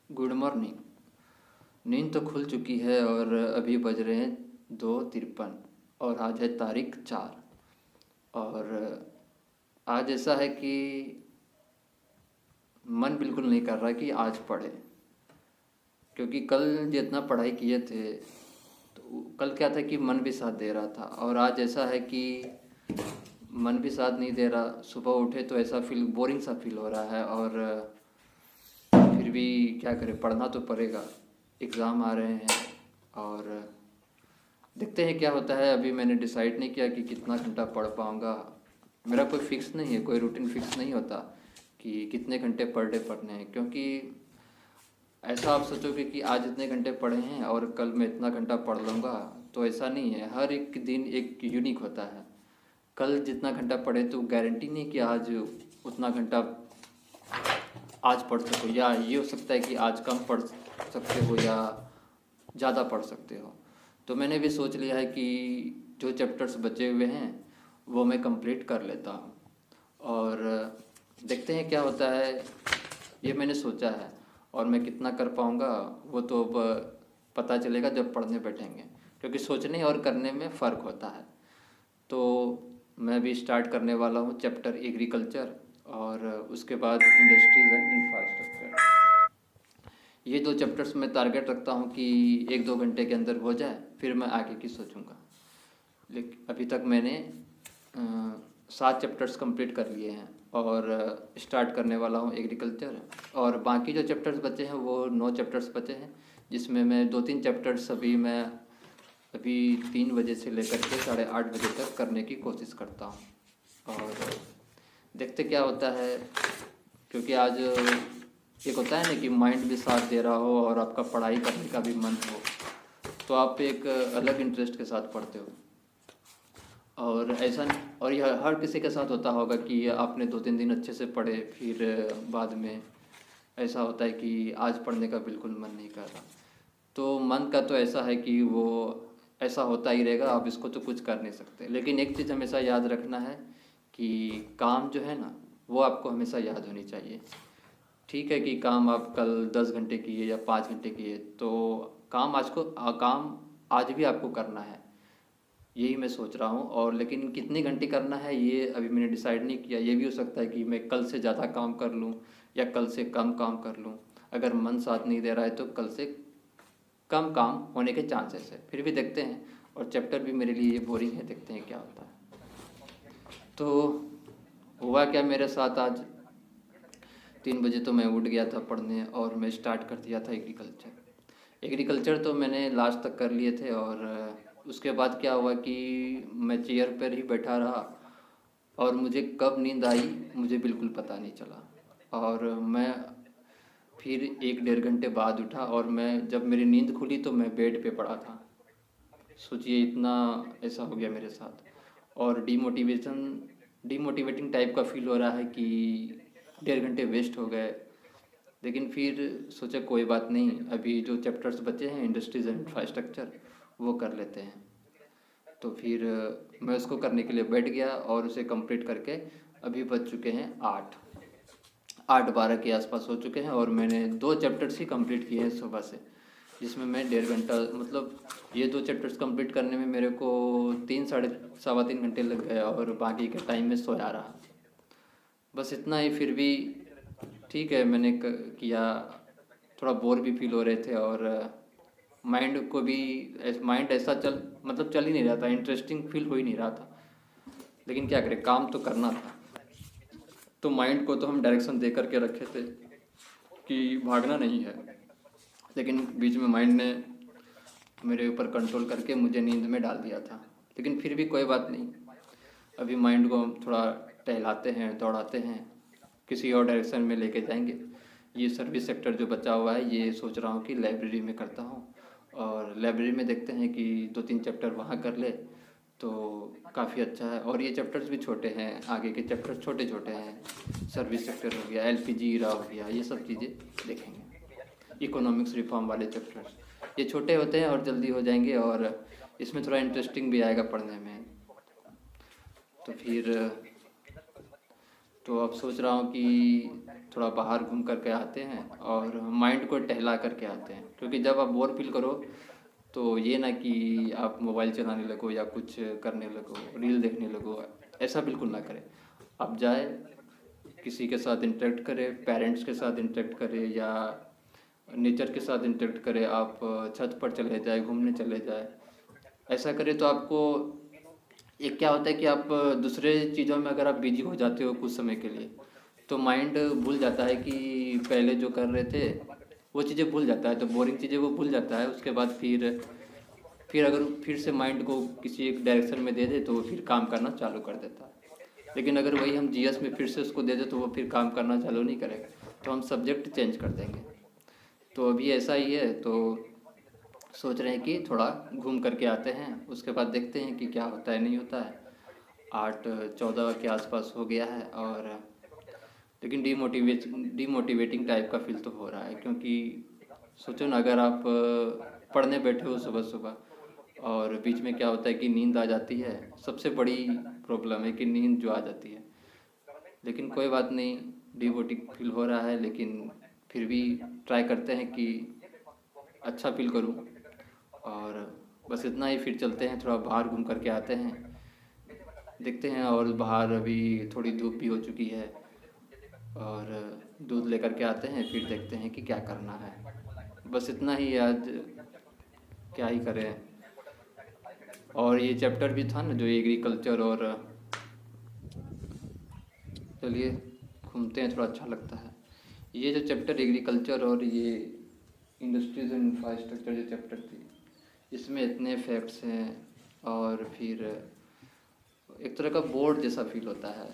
Good morning. नींद तो खुल चुकी है और अभी बज रहे हैं 2:53 और आज है तारीख 4। और आज ऐसा है कि मन बिल्कुल नहीं कर रहा कि आज पढ़े, क्योंकि कल जितना पढ़ाई किए थे तो कल क्या था कि मन भी साथ दे रहा था, और आज ऐसा है कि मन भी साथ नहीं दे रहा। सुबह उठे तो ऐसा बोरिंग सा फील हो रहा है, और फिर भी क्या करें, पढ़ना तो पड़ेगा। एग्ज़ाम आ रहे हैं और देखते हैं क्या होता है। अभी मैंने डिसाइड नहीं किया कि कितना घंटा पढ़ पाऊँगा। मेरा कोई फ़िक्स नहीं है, कोई रूटीन फ़िक्स नहीं होता कि कितने घंटे पर डे पढ़ने हैं, क्योंकि ऐसा आप सोचोगे कि आज इतने घंटे पढ़े हैं और कल मैं इतना घंटा पढ़ लूँगा, तो ऐसा नहीं है। हर एक दिन एक यूनिक होता है। कल जितना घंटा पढ़े तो गारंटी नहीं कि आज उतना घंटा आज पढ़ सको, या ये हो सकता है कि आज कम पढ़ सकते हो या ज़्यादा पढ़ सकते हो। तो मैंने भी सोच लिया है कि जो चैप्टर्स बचे हुए हैं वो मैं कंप्लीट कर लेता हूँ, और देखते हैं क्या होता है। ये मैंने सोचा है, और मैं कितना कर पाऊँगा वो तो अब पता चलेगा जब पढ़ने बैठेंगे, क्योंकि सोचने और करने में फ़र्क होता है। तो मैं भी स्टार्ट करने वाला हूँ चैप्टर एग्रीकल्चर, और उसके बाद इंडस्ट्रीज़ एंड इंफ्रास्ट्रक्चर। ये दो चैप्टर्स मैं टारगेट रखता हूँ कि 1-2 घंटे के अंदर हो जाए, फिर मैं आगे की सोचूंगा। लेकिन अभी तक मैंने 7 चैप्टर्स कंप्लीट कर लिए हैं, और स्टार्ट करने वाला हूँ एग्रीकल्चर। और बाकी जो चैप्टर्स बचे हैं वो 9 चैप्टर्स बचे हैं, जिसमें मैं 2-3 चैप्टर्स अभी 3 बजे से लेकर के 8:30 बजे तक करने की कोशिश करता हूँ, और देखते क्या होता है। क्योंकि आज एक होता है ना कि माइंड भी साथ दे रहा हो और आपका पढ़ाई करने का भी मन हो, तो आप एक अलग इंटरेस्ट के साथ पढ़ते हो। और ऐसा और यह हर किसी के साथ होता होगा कि आपने 2-3 दिन अच्छे से पढ़े, फिर बाद में ऐसा होता है कि आज पढ़ने का बिल्कुल मन नहीं कर रहा। तो मन का तो ऐसा है कि वो ऐसा होता ही रहेगा, आप इसको तो कुछ कर नहीं सकते। लेकिन एक चीज़ हमेशा याद रखना है कि काम जो है ना, वो आपको हमेशा याद होनी चाहिए। ठीक है कि काम आप कल 10 घंटे किए या 5 घंटे किए, तो काम आज भी आपको करना है, यही मैं सोच रहा हूँ। और लेकिन कितने घंटे करना है ये अभी मैंने डिसाइड नहीं किया। ये भी हो सकता है कि मैं कल से ज़्यादा काम कर लूँ या कल से कम काम कर लूँ। अगर मन साथ नहीं दे रहा है तो कल से कम काम होने के चांसेस है, फिर भी देखते हैं। और चैप्टर भी मेरे लिए बोरिंग है, देखते हैं क्या होता है। तो हुआ क्या मेरे साथ आज, 3 बजे तो मैं उठ गया था पढ़ने, और मैं स्टार्ट कर दिया था एग्रीकल्चर तो मैंने लास्ट तक कर लिए थे। और उसके बाद क्या हुआ कि मैं चेयर पर ही बैठा रहा, और मुझे कब नींद आई मुझे बिल्कुल पता नहीं चला। और मैं फिर 1-1.5 घंटे बाद उठा, और मैं जब मेरी नींद खुली तो मैं बेड पे पड़ा था। सोचिए इतना ऐसा हो गया मेरे साथ। और डिमोटिवेटिंग टाइप का फील हो रहा है कि 1.5 घंटे वेस्ट हो गए। लेकिन फिर सोचा कोई बात नहीं, अभी जो चैप्टर्स बचे हैं इंडस्ट्रीज एंड इंफ्रास्ट्रक्चर वो कर लेते हैं। तो फिर मैं उसको करने के लिए बैठ गया और उसे कंप्लीट करके अभी बज चुके हैं 8:12 के आसपास हो चुके हैं, और मैंने 2 चैप्टर्स ही कंप्लीट किए हैं सुबह से, जिसमें मैं 1.5 घंटा, मतलब ये 2 चैप्टर्स कंप्लीट करने में मेरे को 3 साढ़े 3 घंटे लग गए, और बाकी के टाइम में सोया रहा। बस इतना ही। फिर भी ठीक है, मैंने किया। थोड़ा बोर भी फील हो रहे थे, और माइंड को भी माइंड ऐसा चल ही नहीं रहा था, इंटरेस्टिंग फील हो ही नहीं रहा था। लेकिन क्या करें, काम तो करना था। तो माइंड को तो हम डायरेक्शन दे करके रखे थे कि भागना नहीं है, लेकिन बीच में माइंड ने मेरे ऊपर कंट्रोल करके मुझे नींद में डाल दिया था। लेकिन फिर भी कोई बात नहीं, अभी माइंड को हम थोड़ा टहलाते हैं, दौड़ाते हैं, किसी और डायरेक्शन में लेके जाएंगे। ये सर्विस सेक्टर जो बचा हुआ है ये सोच रहा हूँ कि लाइब्रेरी में करता हूँ, और लाइब्रेरी में देखते हैं कि 2-3 चैप्टर वहाँ कर ले तो काफ़ी अच्छा है। और ये चैप्टर्स भी छोटे हैं, आगे के चैप्टर्स छोटे छोटे हैं। सर्विस सेक्टर हो गया, एलपीजी ईरा हो गया, ये सब चीज़ें देखेंगे। इकोनॉमिक्स रिफॉर्म वाले चैप्टर्स ये छोटे होते हैं और जल्दी हो जाएंगे, और इसमें थोड़ा इंटरेस्टिंग भी आएगा पढ़ने में। तो फिर तो अब सोच रहा हूँ कि थोड़ा बाहर घूम कर के आते हैं और माइंड को टहला करके आते हैं, क्योंकि जब आप बोर फील करो तो ये ना कि आप मोबाइल चलाने लगो या कुछ करने लगो, रील देखने लगो, ऐसा बिल्कुल ना करें। आप जाए, किसी के साथ इंटरेक्ट करें, पेरेंट्स के साथ इंटरेक्ट करें या नेचर के साथ इंटरेक्ट करें, आप छत पर चले जाए, घूमने चले जाए। ऐसा करें तो आपको एक क्या होता है कि आप दूसरे चीज़ों में अगर आप बिजी हो जाते हो कुछ समय के लिए, तो माइंड भूल जाता है कि पहले जो कर रहे थे वो चीज़ें भूल जाता है, तो बोरिंग चीज़ें वो भूल जाता है। उसके बाद फिर अगर फिर से माइंड को किसी एक डायरेक्शन में दे दे तो वो फिर काम करना चालू कर देता है। लेकिन अगर वही हम जीएस में फिर से उसको दे दे तो वो फिर काम करना चालू नहीं करेगा, तो हम सब्जेक्ट चेंज कर देंगे। तो अभी ऐसा ही है, तो सोच रहे हैं कि थोड़ा घूम करके आते हैं, उसके बाद देखते हैं कि क्या होता है नहीं होता है। 8-14 के आसपास हो गया है, और लेकिन डीमोटिवेटिंग टाइप का फील तो हो रहा है, क्योंकि सोचो ना, अगर आप पढ़ने बैठे हो सुबह सुबह और बीच में क्या होता है कि नींद आ जाती है। सबसे बड़ी प्रॉब्लम है कि नींद जो आ जाती है। लेकिन कोई बात नहीं, डीमोटिव फील हो रहा है, लेकिन फिर भी ट्राई करते हैं कि अच्छा फील करूं। और बस इतना ही, फिर चलते हैं, थोड़ा बाहर घूम करके आते हैं, देखते हैं। और बाहर अभी थोड़ी धूप भी हो चुकी है, और दूध लेकर के आते हैं, फिर देखते हैं कि क्या करना है। बस इतना ही आज, क्या ही करें। और ये चैप्टर भी था ना जो एग्रीकल्चर, और चलिए घूमते हैं, थोड़ा अच्छा लगता है। ये जो चैप्टर एग्रीकल्चर और ये इंडस्ट्रीज एंड इंफ्रास्ट्रक्चर जो चैप्टर थी, इसमें इतने फैक्ट्स हैं, और फिर एक तरह का बोर्ड जैसा फील होता है।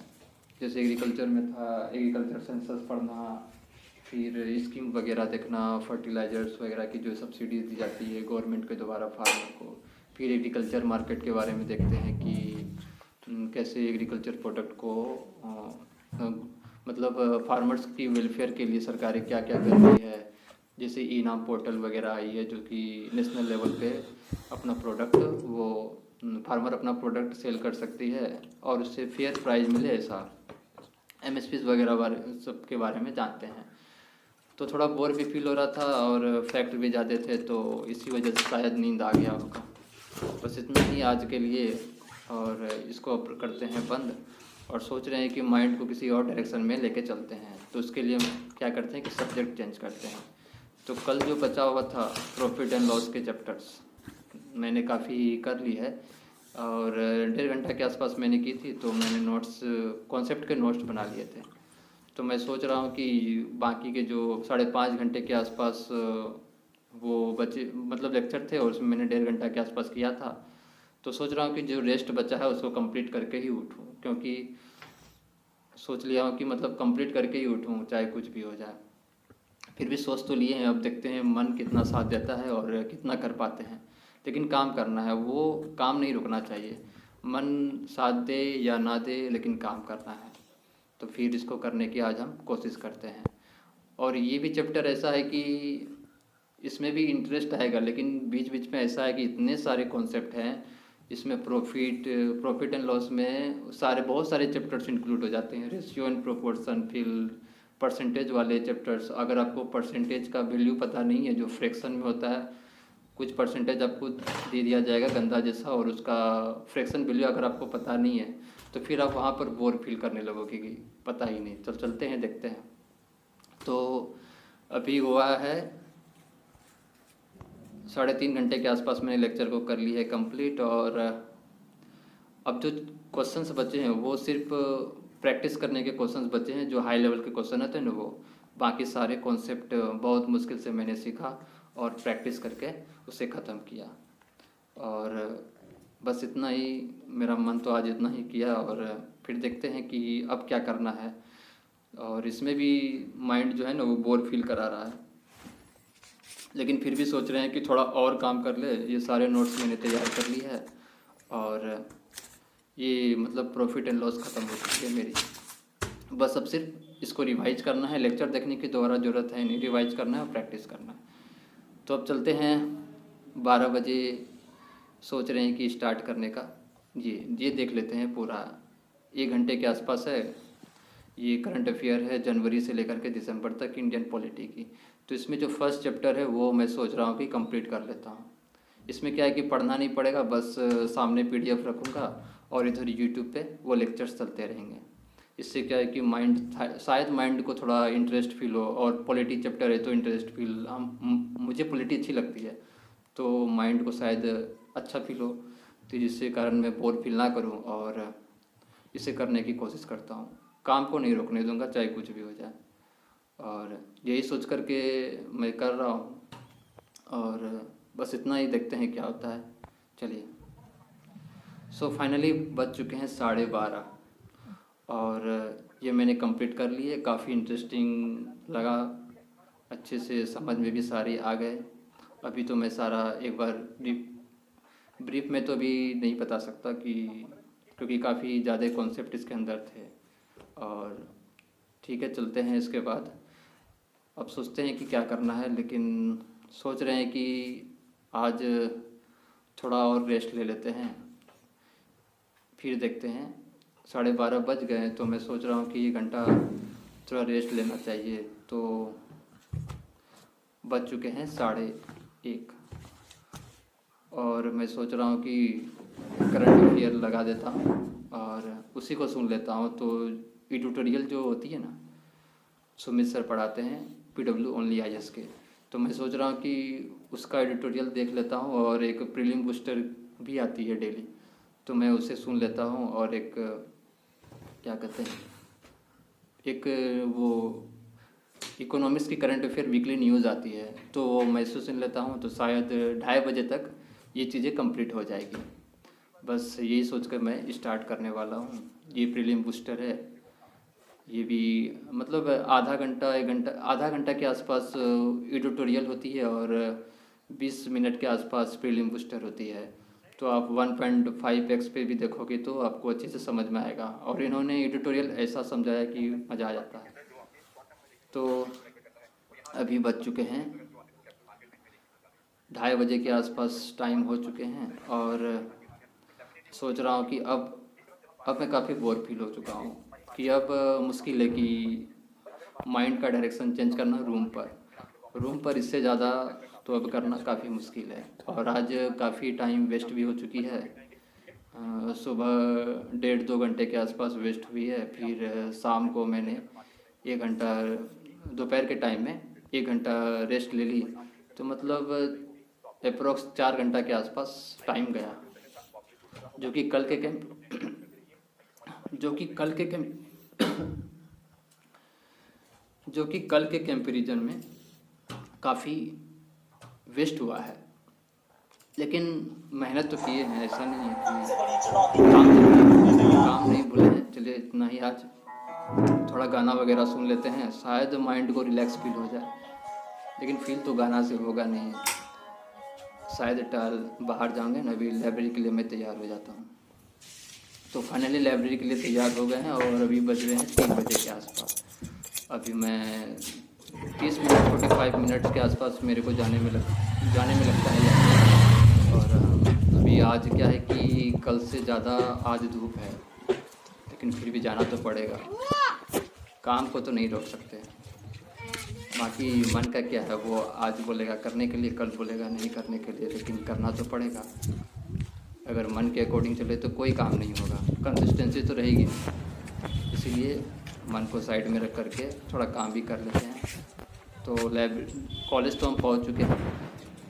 जैसे एग्रीकल्चर में था, एग्रीकल्चर सेंसस पढ़ना, फिर स्कीम वगैरह देखना, फर्टिलाइजर्स वगैरह की जो सब्सिडीज दी जाती है गवर्नमेंट के द्वारा फार्मर को। फिर एग्रीकल्चर मार्केट के बारे में देखते हैं कि कैसे एग्रीकल्चर प्रोडक्ट को मतलब फार्मर्स की वेलफेयर के लिए सरकारें क्या क्या कर रही है। जैसे ई नाम पोर्टल वगैरह आई है, जो कि नेशनल लेवल पे अपना प्रोडक्ट वो फार्मर अपना प्रोडक्ट सेल कर सकती है और उससे फेयर प्राइस मिले, ऐसा एमएसपीज वगैरह बारे सब के बारे में जानते हैं। तो थोड़ा बोर भी फील हो रहा था, और फैक्ट भी ज़्यादा थे, तो इसी वजह से शायद नींद आ गया होगा। बस इतना ही आज के लिए, और इसको अब करते हैं बंद, और सोच रहे हैं कि माइंड को किसी और डायरेक्शन में लेके चलते हैं। तो उसके लिए हम क्या करते हैं कि सब्जेक्ट चेंज करते हैं। तो कल जो बचा हुआ था प्रॉफिट एंड लॉस के चैप्टर्स मैंने काफ़ी कर ली है, और 1.5 घंटा के आसपास मैंने की थी, तो मैंने नोट्स, कॉन्सेप्ट के नोट्स बना लिए थे। तो मैं सोच रहा हूँ कि बाकी के जो 5.5 घंटे के आसपास वो बचे, मतलब लेक्चर थे, और उसमें मैंने 1.5 घंटा के आसपास किया था। तो सोच रहा हूँ कि जो रेस्ट बचा है उसको कंप्लीट करके ही उठूँ, क्योंकि सोच लिया हूँ कि मतलब कंप्लीट करके ही उठूँ चाहे कुछ भी हो जाए। फिर भी सोच तो लिए हैं, अब देखते हैं मन कितना साथ देता है और कितना कर पाते हैं। लेकिन काम करना है, वो काम नहीं रुकना चाहिए। मन साथ दे या ना दे, लेकिन काम करना है। तो फिर इसको करने की आज हम कोशिश करते हैं। और ये भी चैप्टर ऐसा है कि इसमें भी इंटरेस्ट आएगा, लेकिन बीच बीच में ऐसा है कि इतने सारे कॉन्सेप्ट हैं इसमें। प्रॉफिट एंड लॉस में बहुत सारे चैप्टर्स इंक्लूड हो जाते हैं। रेशियो एंड प्रोपोर्शन, फिर परसेंटेज वाले चैप्टर्स। अगर आपको परसेंटेज का वैल्यू पता नहीं है, जो फ्रैक्शन में होता है, कुछ परसेंटेज आपको दे दिया जाएगा गंदा जैसा, और उसका फ्रैक्शन वैल्यू अगर आपको पता नहीं है, तो फिर आप वहाँ पर बोर फील करने लगोगे कि पता ही नहीं। तो चलते हैं, देखते हैं। तो अभी हुआ है 3.5 घंटे के आसपास मैंने लेक्चर को कर ली है कंप्लीट। और अब जो क्वेश्चंस बचे हैं वो सिर्फ प्रैक्टिस करने के क्वेश्चंस बचे हैं। जो हाई लेवल के क्वेश्चन होते हैं ना, वो बाकी सारे कॉन्सेप्ट बहुत मुश्किल से मैंने सीखा और प्रैक्टिस करके उसे ख़त्म किया। और बस इतना ही, मेरा मन तो आज इतना ही किया, और फिर देखते हैं कि अब क्या करना है। और इसमें भी माइंड जो है ना वो बोर फील करा रहा है, लेकिन फिर भी सोच रहे हैं कि थोड़ा और काम कर ले। ये सारे नोट्स मैंने तैयार कर ली है, और ये मतलब प्रॉफिट एंड लॉस ख़त्म हो चुकी है मेरी। बस अब सिर्फ इसको रिवाइज करना है। लेक्चर देखने की दोबारा ज़रूरत है नहीं, रिवाइज करना है और प्रैक्टिस करना है। तो अब चलते हैं, 12 बजे सोच रहे हैं कि स्टार्ट करने का। ये देख लेते हैं, पूरा 1 घंटे के आसपास है। ये करंट अफेयर है जनवरी से लेकर के दिसंबर तक इंडियन पॉलिटी की। तो इसमें जो फर्स्ट चैप्टर है वो मैं सोच रहा हूँ कि कंप्लीट कर लेता हूँ। इसमें क्या है कि पढ़ना नहीं पड़ेगा, बस सामने पीडीएफ रखूँगा और इधर यूट्यूब पे वो लेक्चर्स चलते रहेंगे। इससे क्या है कि शायद माइंड को थोड़ा इंटरेस्ट फील हो, और पॉलिटी चैप्टर है तो इंटरेस्ट फील, मुझे पॉलिटी अच्छी लगती है तो माइंड को शायद अच्छा फील हो, तो जिससे कारण मैं बोर फील ना करूं, और इसे करने की कोशिश करता हूं। काम को नहीं रोकने दूंगा चाहे कुछ भी हो जाए, और यही सोच कर के मैं कर रहा हूं। और बस इतना ही, देखते हैं क्या होता है। चलिए, सो फाइनली बज चुके हैं 12:30 और ये मैंने कंप्लीट कर लिए। काफ़ी इंटरेस्टिंग लगा, अच्छे से समझ में भी सारे आ गए। अभी तो मैं सारा एक बार ब्रीफ में तो अभी नहीं बता सकता कि, क्योंकि काफ़ी ज़्यादा कॉन्सेप्ट इसके अंदर थे। और ठीक है, चलते हैं इसके बाद। अब सोचते हैं कि क्या करना है, लेकिन सोच रहे हैं कि आज थोड़ा और रेस्ट ले लेते हैं, फिर देखते हैं। 12:30 बज गए तो मैं सोच रहा हूँ कि 1 घंटा थोड़ा रेस्ट लेना चाहिए। तो बज चुके हैं 1:30 और मैं सोच रहा हूँ कि करंट अफेयर लगा देता हूँ और उसी को सुन लेता हूँ। तो ट्यूटोरियल जो होती है ना, सुमित सर पढ़ाते हैं PW ओनली IAS के, तो मैं सोच रहा हूँ कि उसका एडिटोरियल देख लेता हूँ। और एक प्रीलिम बूस्टर भी आती है डेली, तो मैं उसे सुन लेता हूँ। और एक क्या कहते हैं, एक वो इकोनॉमिक्स की करंट अफेयर वीकली न्यूज़ आती है, तो वो मैं उसे सुन लेता हूँ। तो शायद 2:30 बजे तक ये चीज़ें कंप्लीट हो जाएगी। बस यही सोचकर मैं स्टार्ट करने वाला हूँ। ये प्रीलिम बूस्टर है, ये भी मतलब आधा घंटा 1 घंटा, आधा घंटा के आसपास एडिटोरियल होती है और 20 मिनट के आसपास प्रीलिम बूस्टर होती है। तो आप 1.5x पे भी देखोगे तो आपको अच्छे से समझ में आएगा। और इन्होंने एडिटोरियल ऐसा समझाया कि मज़ा आ जाता है। तो अभी बज चुके हैं 2:30 बजे के आसपास टाइम हो चुके हैं, और सोच रहा हूँ कि अब मैं काफ़ी बोर फील हो चुका हूँ कि अब मुश्किल है कि माइंड का डायरेक्शन चेंज करना रूम पर इससे ज़्यादा तो अब करना काफ़ी मुश्किल है। और आज काफ़ी टाइम वेस्ट भी हो चुकी है। सुबह 1.5-2 घंटे के आसपास वेस्ट हुई है। फिर शाम को मैंने 1 घंटा, दोपहर के टाइम में 1 घंटा रेस्ट ले ली, तो मतलब अप्रोक्स 4 घंटा के आसपास टाइम गया, जो कि कल के कंपैरिजन में काफ़ी वेस्ट हुआ है। लेकिन मेहनत तो किए हैं, ऐसा नहीं है कि काम नहीं भूले हैं। चलिए, इतना ही आज। थोड़ा गाना वगैरह सुन लेते हैं, शायद माइंड को रिलैक्स फील हो जाए, लेकिन फील तो गाना से होगा नहीं। शायद बाहर जाऊँगे ना, अभी लाइब्रेरी के लिए मैं तैयार हो जाता हूँ। तो फाइनली लाइब्रेरी के लिए तैयार हो गए हैं और अभी बज रहे हैं 3 बजे के आसपास। अभी मैं 30 मिनट 45 मिनट के आसपास मेरे को जाने में लगता है। और अभी आज क्या है कि कल से ज़्यादा आज धूप है, लेकिन फिर भी जाना तो पड़ेगा। काम को तो नहीं रोक सकते। बाकी मन का क्या है, वो आज बोलेगा करने के लिए, कल बोलेगा नहीं करने के लिए, लेकिन करना तो पड़ेगा। अगर मन के अकॉर्डिंग चले तो कोई काम नहीं होगा, कंसिस्टेंसी तो रहेगी। इसीलिए मन को साइड में रख करके थोड़ा काम भी कर लेते हैं। तो कॉलेज तो हम पहुंच चुके हैं,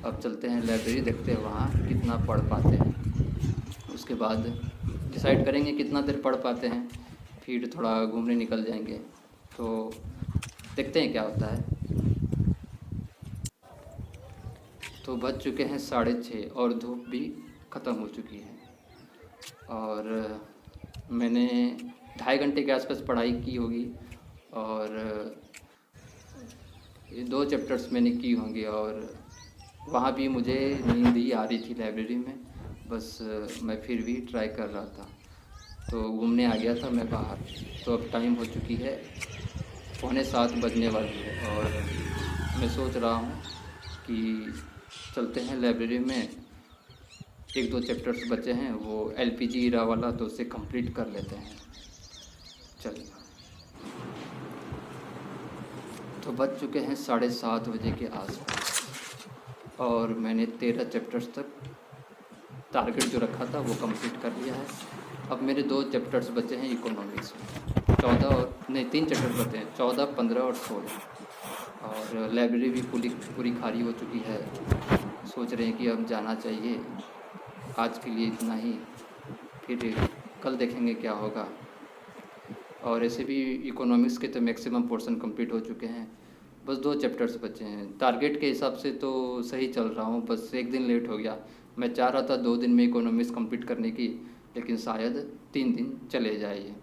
अब चलते हैं लाइब्रेरी, देखते हैं वहाँ कितना पढ़ पाते हैं। उसके बाद डिसाइड करेंगे कितना देर पढ़ पाते हैं, फिर थोड़ा घूमने निकल जाएंगे। तो देखते हैं क्या होता है। तो बज चुके हैं 6:30 और धूप भी ख़त्म हो चुकी है। और मैंने 2.5 घंटे के आसपास पढ़ाई की होगी, और 2 चैप्टर्स मैंने की होंगी। और वहाँ भी मुझे नींद ही आ रही थी लाइब्रेरी में, बस मैं फिर भी ट्राई कर रहा था। तो घूमने आ गया था मैं बाहर। तो अब टाइम हो चुकी है 6:45 बजने वाली है, और मैं सोच रहा हूँ कि चलते हैं लाइब्रेरी में। 1-2 चैप्टर्स बचे हैं, वो LPG ईरा वाला, तो उसे कंप्लीट कर लेते हैं। चलिए। तो बज चुके हैं 7:30 बजे के आसपास और मैंने 13 चैप्टर्स तक टारगेट जो रखा था वो कंप्लीट कर लिया है। अब मेरे 2 चैप्टर्स बचे हैं इकोनॉमिक्स में, 14 और नहीं 3 चैप्टर बचे हैं, 14, 15 और 16। और लाइब्रेरी भी पूरी पूरी खाली हो चुकी है। सोच रहे हैं कि अब जाना चाहिए। आज के लिए इतना ही, फिर कल देखेंगे क्या होगा। और ऐसे भी इकोनॉमिक्स के तो मैक्सिमम पोर्शन कंप्लीट हो चुके हैं, बस 2 चैप्टर्स बचे हैं। टारगेट के हिसाब से तो सही चल रहा हूँ, बस एक दिन लेट हो गया। मैं चाह रहा था 2 दिन में इकोनॉमिक्स कंप्लीट करने की, लेकिन शायद 3 दिन चले जाए ये।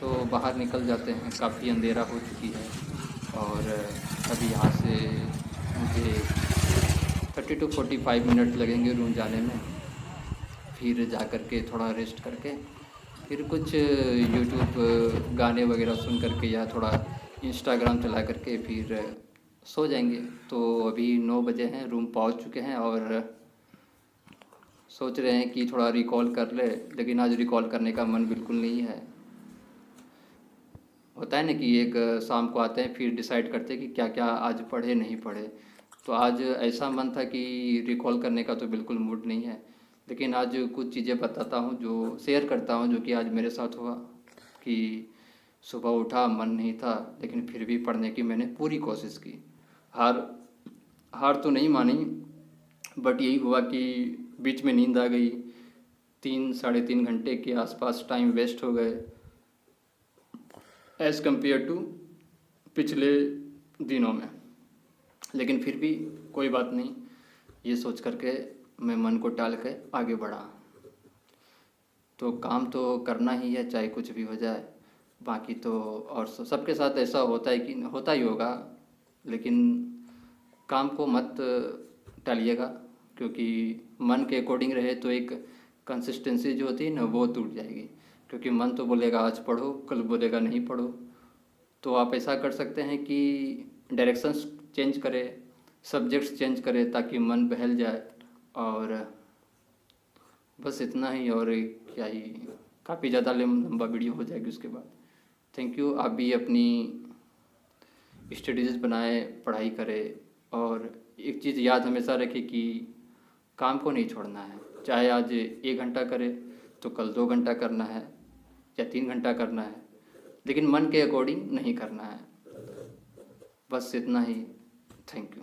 तो बाहर निकल जाते हैं, काफ़ी अंधेरा हो चुकी है। और अभी यहाँ से मुझे 30 to 45 मिनट लगेंगे रूम जाने में। फिर जा कर के थोड़ा रेस्ट करके फिर कुछ यूट्यूब गाने वगैरह सुन करके या थोड़ा इंस्टाग्राम चला करके फिर सो जाएंगे। तो अभी 9 बजे हैं, रूम पहुंच चुके हैं और सोच रहे हैं कि थोड़ा रिकॉल कर ले, लेकिन आज रिकॉल करने का मन बिल्कुल नहीं है। होता है ना कि एक शाम को आते हैं फिर डिसाइड करते हैं कि क्या क्या आज पढ़े नहीं पढ़े। तो आज ऐसा मन था कि रिकॉल करने का तो बिल्कुल मूड नहीं है, लेकिन आज कुछ चीज़ें बताता हूँ, जो शेयर करता हूँ, जो कि आज मेरे साथ हुआ। कि सुबह उठा, मन नहीं था, लेकिन फिर भी पढ़ने की मैंने पूरी कोशिश की। हार हार तो नहीं मानी, बट यही हुआ कि बीच में नींद आ गई। 3 साढ़े 3 घंटे के आसपास टाइम वेस्ट हो गए एज़ कम्पेयर टू पिछले दिनों में। लेकिन फिर भी कोई बात नहीं, ये सोच करके मैं मन को टाल के आगे बढ़ा। तो काम तो करना ही है, चाहे कुछ भी हो जाए। बाकी तो और सबके साथ ऐसा होता है कि होता ही होगा, लेकिन काम को मत टालिएगा, क्योंकि मन के अकॉर्डिंग रहे तो एक कंसिस्टेंसी जो होती है ना वो टूट जाएगी। क्योंकि मन तो बोलेगा आज पढ़ो, कल बोलेगा नहीं पढ़ो। तो आप ऐसा कर सकते हैं कि डायरेक्शंस चेंज करें, सब्जेक्ट्स चेंज करें, ताकि मन बहल जाए। और बस इतना ही, और क्या ही, काफ़ी ज़्यादा लंबा वीडियो हो जाएगी उसके बाद। Thank you. आप भी अपनी स्टडीज़ बनाए, पढ़ाई करें, और एक चीज़ याद हमेशा रखें कि काम को नहीं छोड़ना है। चाहे आज 1 घंटा करे तो कल 2 घंटा करना है या 3 घंटा करना है, लेकिन मन के अकॉर्डिंग नहीं करना है। बस इतना ही। Thank you.